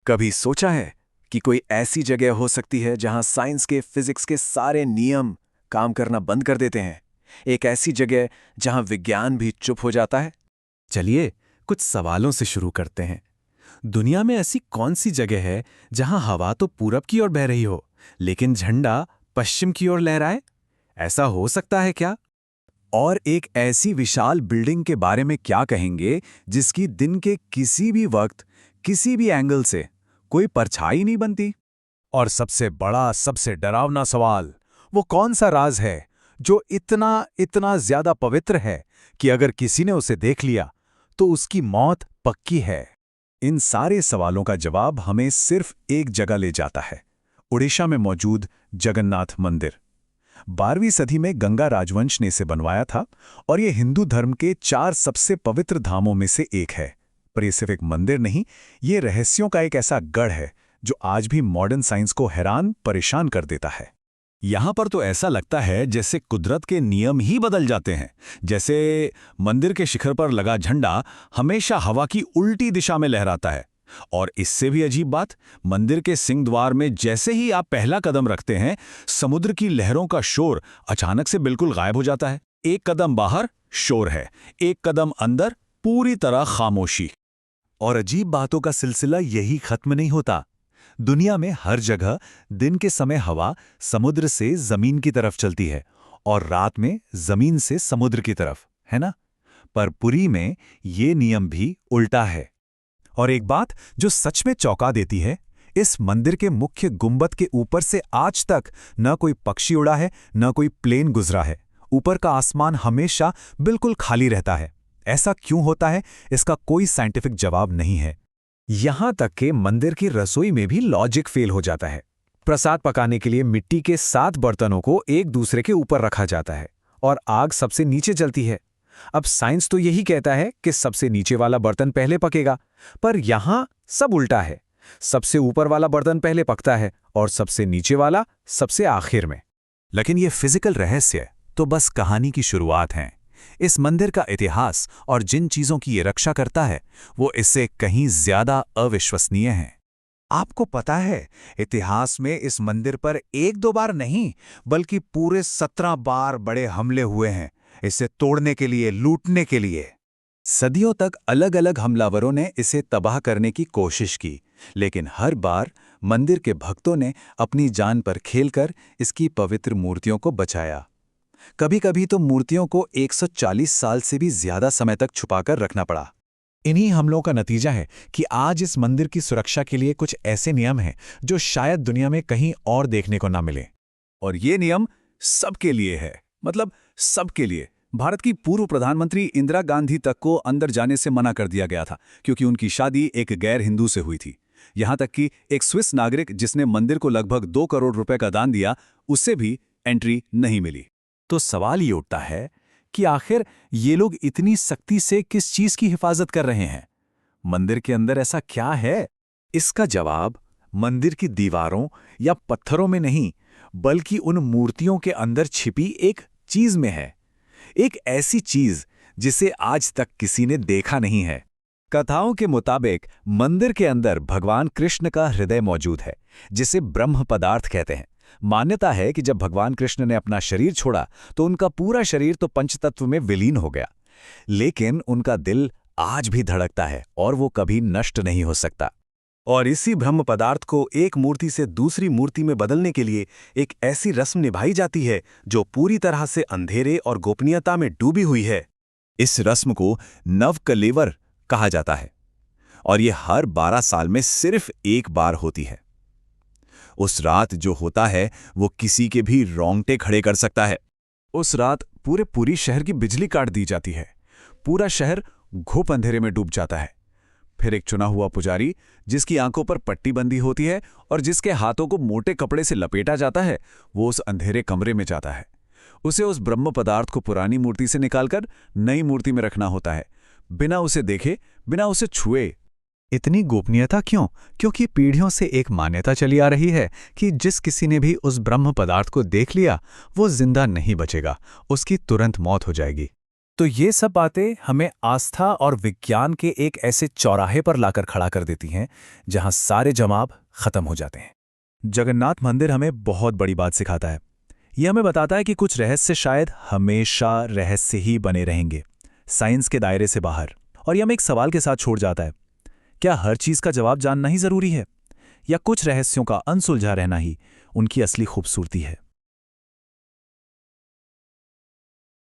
कभी सोचा है कि कोई ऐसी जगह हो सकती है जहां साइंस के फिजिक्स के सारे नियम काम करना बंद कर देते हैं? एक ऐसी जगह जहां विज्ञान भी चुप हो जाता है। चलिए कुछ सवालों से शुरू करते हैं। दुनिया में ऐसी कौन सी जगह है जहां हवा तो पूरब की ओर बह रही हो लेकिन झंडा पश्चिम की ओर लहराए? ऐसा हो सकता है क्या? और एक ऐसी विशाल बिल्डिंग के बारे में क्या कहेंगे जिसकी दिन के किसी भी वक्त किसी भी एंगल से कोई परछाई नहीं बनती? और सबसे बड़ा, सबसे डरावना सवाल, वो कौन सा राज है जो इतना इतना ज्यादा पवित्र है कि अगर किसी ने उसे देख लिया तो उसकी मौत पक्की है? इन सारे सवालों का जवाब हमें सिर्फ एक जगह ले जाता है, उड़ीसा में मौजूद जगन्नाथ मंदिर। 12वीं सदी में गंगा राजवंश ने इसे बनवाया था और ये हिंदू धर्म के 4 सबसे पवित्र धामों में से एक है। पर ये सिर्फ एक मंदिर नहीं, ये रहस्यों का एक ऐसा गढ़ है जो आज भी मॉडर्न साइंस को हैरान परेशान कर देता है। यहां पर तो ऐसा लगता है जैसे कुदरत के नियम ही बदल जाते हैं। जैसे मंदिर के शिखर पर लगा झंडा हमेशा हवा की उल्टी दिशा में लहराता है। और इससे भी अजीब बात, मंदिर के सिंह द्वार में जैसे ही आप पहला कदम रखते हैं, समुद्र की लहरों का शोर अचानक से बिल्कुल गायब हो जाता है। एक कदम बाहर शोर है, एक कदम अंदर पूरी तरह खामोशी। और अजीब बातों का सिलसिला यही खत्म नहीं होता। दुनिया में हर जगह दिन के समय हवा समुद्र से जमीन की तरफ चलती है और रात में जमीन से समुद्र की तरफ, है ना? पर पुरी में ये नियम भी उल्टा है। और एक बात जो सच में चौंका देती है, इस मंदिर के मुख्य गुंबद के ऊपर से आज तक न कोई पक्षी उड़ा है, न कोई प्लेन गुजरा है। ऊपर का आसमान हमेशा बिल्कुल खाली रहता है। ऐसा क्यों होता है, इसका कोई साइंटिफिक जवाब नहीं है। यहां तक कि मंदिर की रसोई में भी लॉजिक फेल हो जाता है। प्रसाद पकाने के लिए मिट्टी के 7 बर्तनों को एक दूसरे के ऊपर रखा जाता है और आग सबसे नीचे जलती है। अब साइंस तो यही कहता है कि सबसे नीचे वाला बर्तन पहले पकेगा, पर यहां सब उल्टा है। सबसे ऊपर वाला बर्तन पहले पकता है और सबसे नीचे वाला सबसे आखिर में। लेकिन ये फिजिकल रहस्य तो बस कहानी की शुरुआत है। इस मंदिर का इतिहास और जिन चीजों की ये रक्षा करता है, वो इससे कहीं ज्यादा अविश्वसनीय है। आपको पता है, इतिहास में इस मंदिर पर 1-2 बार नहीं, बल्कि पूरे 17 बार बड़े हमले हुए हैं, इसे तोड़ने के लिए, लूटने के लिए। सदियों तक अलग अलग हमलावरों ने इसे तबाह करने की कोशिश की, लेकिन हर बार मंदिर के भक्तों ने अपनी जान पर खेलकर इसकी पवित्र मूर्तियों को बचाया। कभी-कभी तो मूर्तियों को 140 साल से भी ज्यादा समय तक छुपाकर रखना पड़ा। इन्हीं हमलों का नतीजा है कि आज इस मंदिर की सुरक्षा के लिए कुछ ऐसे नियम हैं जो शायद दुनिया में कहीं और देखने को ना मिले। और ये नियम सबके लिए है, मतलब सबके लिए। भारत की पूर्व प्रधानमंत्री इंदिरा गांधी तक को अंदर जाने से मना कर दिया गया था क्योंकि उनकी शादी एक गैर हिंदू से हुई थी। यहां तक कि एक स्विस नागरिक जिसने मंदिर को लगभग 2 करोड़ रुपए का दान दिया, उससे भी एंट्री नहीं मिली। तो सवाल ये उठता है कि आखिर ये लोग इतनी सख्ती से किस चीज की हिफाजत कर रहे हैं? मंदिर के अंदर ऐसा क्या है? इसका जवाब मंदिर की दीवारों या पत्थरों में नहीं, बल्कि उन मूर्तियों के अंदर छिपी एक चीज में है। एक ऐसी चीज जिसे आज तक किसी ने देखा नहीं है। कथाओं के मुताबिक मंदिर के अंदर भगवान कृष्ण का हृदय मौजूद है, जिसे ब्रह्म पदार्थ कहते हैं। मान्यता है कि जब भगवान कृष्ण ने अपना शरीर छोड़ा तो उनका पूरा शरीर तो पंचतत्व में विलीन हो गया, लेकिन उनका दिल आज भी धड़कता है और वो कभी नष्ट नहीं हो सकता। और इसी ब्रह्म पदार्थ को एक मूर्ति से दूसरी मूर्ति में बदलने के लिए एक ऐसी रस्म निभाई जाती है जो पूरी तरह से अंधेरे और गोपनीयता में डूबी हुई है। इस रस्म को नवकलेवर कहा जाता है और ये हर 12 साल में सिर्फ एक बार होती है। उस रात जो होता है वो किसी के भी रोंगटे खड़े कर सकता है। उस रात पूरी शहर की बिजली काट दी जाती है। पूरा शहर घुप अंधेरे में डूब जाता है। फिर एक चुना हुआ पुजारी, जिसकी आंखों पर पट्टी बंधी होती है और जिसके हाथों को मोटे कपड़े से लपेटा जाता है, वो उस अंधेरे कमरे में जाता है। उसे उस ब्रह्म पदार्थ को पुरानी मूर्ति से निकालकर नई मूर्ति में रखना होता है, बिना उसे देखे, बिना उसे छुए। इतनी गोपनीयता क्यों? क्योंकि पीढ़ियों से एक मान्यता चली आ रही है कि जिस किसी ने भी उस ब्रह्म पदार्थ को देख लिया, वो जिंदा नहीं बचेगा, उसकी तुरंत मौत हो जाएगी। तो ये सब बातें हमें आस्था और विज्ञान के एक ऐसे चौराहे पर लाकर खड़ा कर देती हैं जहां सारे जमाब खत्म हो जाते हैं। जगन्नाथ मंदिर हमें बहुत बड़ी बात सिखाता है। यह हमें बताता है कि कुछ रहस्य शायद हमेशा रहस्य ही बने रहेंगे, साइंस के दायरे से बाहर। और यह हमें एक सवाल के साथ छोड़ जाता है, क्या हर चीज का जवाब जानना ही जरूरी है, या कुछ रहस्यों का अनसुलझा रहना ही उनकी असली खूबसूरती है?